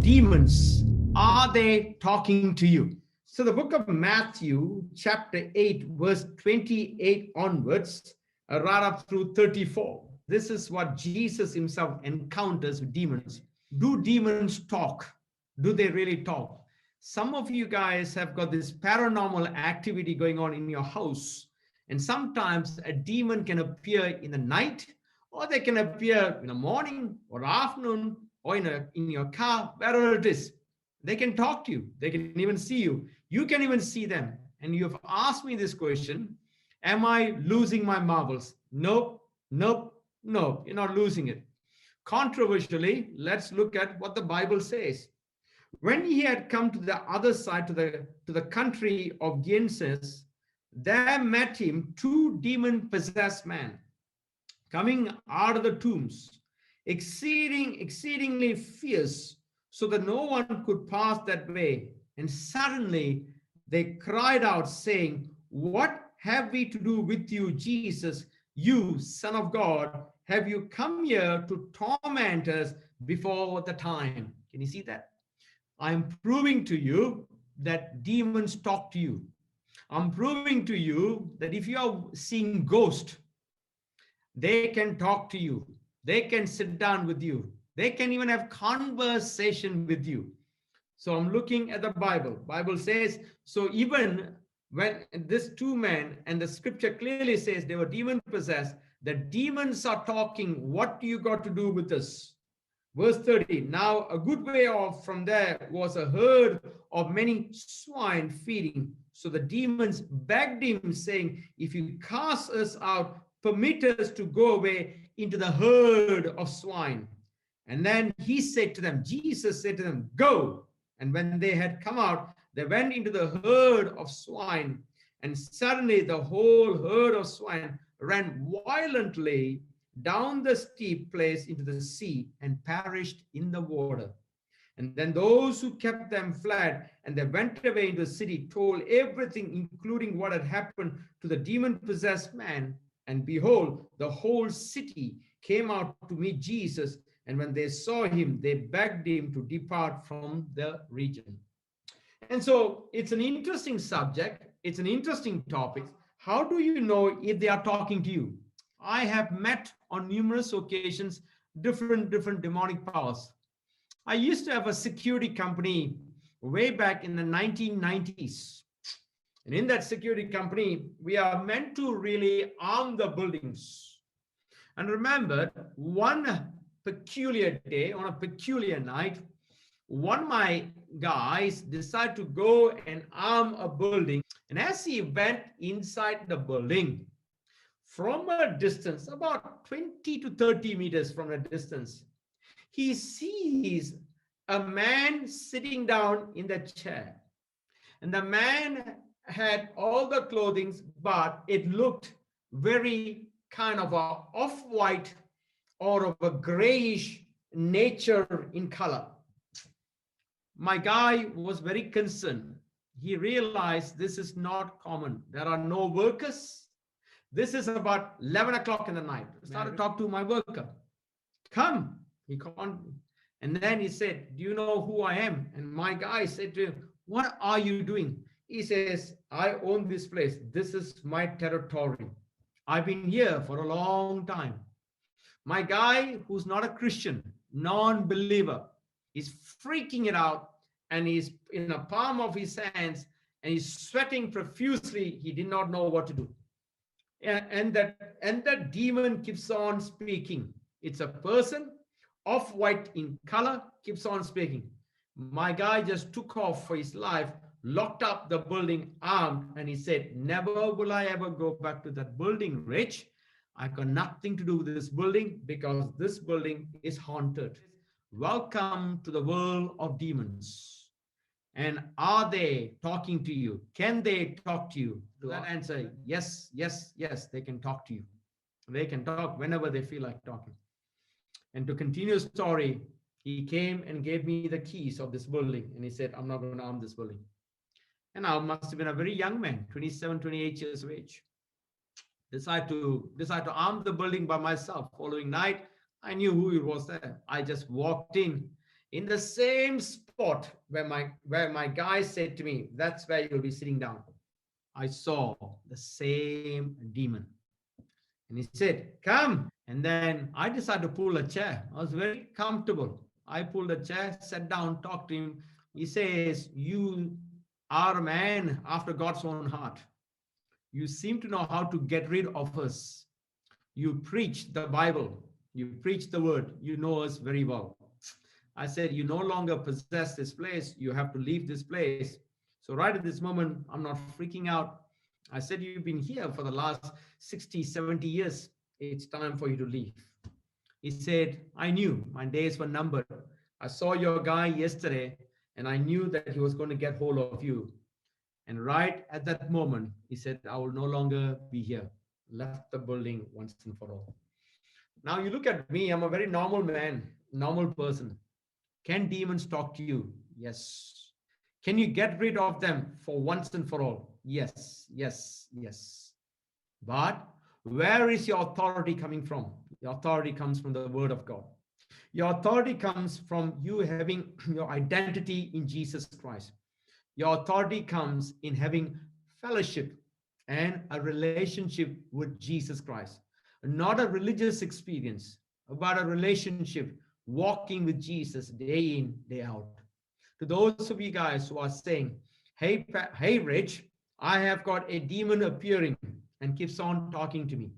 demons, are they talking to you? So the book of Matthew, chapter 8, verse 28 onwards, right up through 34. This is what Jesus himself encounters with demons. Do demons talk? Do they really talk? Some of you guys have got this paranormal activity going on in your house. And sometimes a demon can appear in the night, or they can appear in the morning or afternoon, or in your car, wherever it is. They can talk to you. They can even see you. You can even see them. And you have asked me this question, am I losing my marbles? Nope, nope, nope. You're not losing it. Controversially, let's look at what the Bible says. When he had come to the other side, to the country of Gennesaret, there met him two demon-possessed men coming out of the tombs, exceedingly fierce, so that no one could pass that way. And suddenly they cried out, saying, "What have we to do with you, Jesus, you Son of God? Have you come here to torment us before the time?" Can you see that? I'm proving to you that demons talk to you. I'm proving to you that if you are seeing ghosts, they can talk to you. They can sit down with you. They can even have conversation with you. So I'm looking at the Bible. Bible says, so even when this two men, and the scripture clearly says they were demon possessed, the demons are talking, what do you got to do with us? Verse 30, now a good way off from there was a herd of many swine feeding. So the demons begged him, saying, if you cast us out, permit us to go away into the herd of swine. And then he said to them, Jesus said to them, go. And when they had come out, they went into the herd of swine. And suddenly the whole herd of swine ran violently down the steep place into the sea and perished in the water. And then those who kept them fled, and they went away into the city, told everything, including what had happened to the demon-possessed man. And behold, the whole city came out to meet Jesus. And when they saw him, they begged him to depart from the region. And so it's an interesting subject. It's an interesting topic. How do you know if they are talking to you? I have met on numerous occasions different demonic powers. I used to have a security company way back in the 1990s. And in that security company, we are meant to really arm the buildings. And remember, one peculiar day, on a peculiar night, one of my guys decided to go and arm a building. And as he went inside the building, from a distance, about 20 to 30 meters from a distance, he sees a man sitting down in the chair. And the man had all the clothing, but it looked very kind of a off-white or of a grayish nature in color. My guy was very concerned. He realized this is not common. There are no workers. This is about 11 o'clock in the night. I started to talk to my worker. Come. He can't. And then he said, do you know who I am? And my guy said to him, what are you doing? He says, I own this place. This is my territory. I've been here for a long time. My guy, who's not a Christian, non-believer, is freaking it out, and he's in the palm of his hands, and he's sweating profusely. He did not know what to do. And that demon keeps on speaking. It's a person, off-white in color, keeps on speaking. My guy just took off for his life, locked up the building, armed, and he said, never will I ever go back to that building, Rich. I've got nothing to do with this building because this building is haunted. Welcome to the world of demons. And are they talking to you? Can they talk to you? To that answer, yes, yes, yes, they can talk to you. They can talk whenever they feel like talking. And to continue the story, he came and gave me the keys of this building. And he said, I'm not going to arm this building. And I must have been a very young man, 27, 28 years of age. Decide to arm the building by myself. Following night, I knew who it was there. I just walked in in the same spot where my guy said to me, that's where you'll be sitting down. I saw the same demon. And he said, come. And then I decided to pull a chair. I was very comfortable. I pulled a chair, sat down, talked to him. He says, you are a man after God's own heart. You seem to know how to get rid of us. You preach the Bible. You preach the word. You know us very well. I said, you no longer possess this place. You have to leave this place. So right at this moment, I'm not freaking out. I said, you've been here for the last 60, 70 years. It's time for you to leave. He said, I knew my days were numbered. I saw your guy yesterday and I knew that he was going to get hold of you. And right at that moment, he said, I will no longer be here. Left the building once and for all. Now you look at me, I'm a very normal man, normal person. Can demons talk to you? Yes. Can you get rid of them for once and for all? Yes, yes, yes. But where is your authority coming from? Your authority comes from the word of God. Your authority comes from you having your identity in Jesus Christ. Your authority comes in having fellowship and a relationship with Jesus Christ. Not a religious experience, but a relationship walking with Jesus day in, day out. To those of you guys who are saying, hey, Rich, I have got a demon appearing and keeps on talking to me.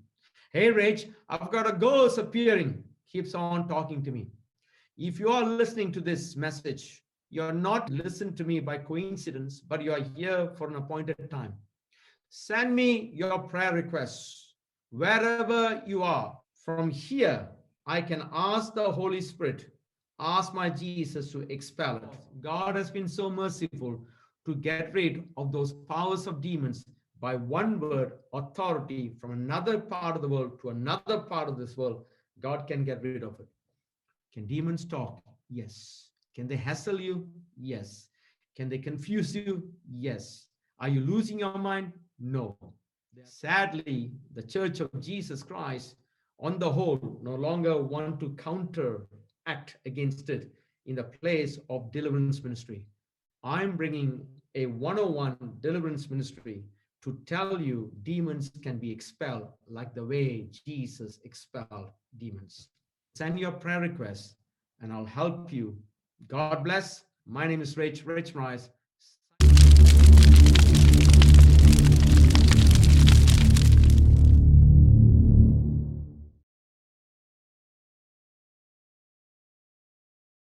Hey, Rich, I've got a ghost appearing, keeps on talking to me. If you are listening to this message, you're not listening to me by coincidence, but you are here for an appointed time. Send me your prayer requests wherever you are. From here, I can ask the Holy Spirit, ask my Jesus to expel it. God has been so merciful to get rid of those powers of demons by one word, authority from another part of the world to another part of this world. God can get rid of it. Can demons talk? Yes. Can they hassle you? Yes. Can they confuse you? Yes. Are you losing your mind? No. Sadly, the Church of Jesus Christ, on the whole, no longer want to counteract against it in the place of deliverance ministry. I'm bringing a 101 deliverance ministry to tell you demons can be expelled like the way Jesus expelled demons. Send your prayer requests and I'll help you. God bless. My name is Rich Rice.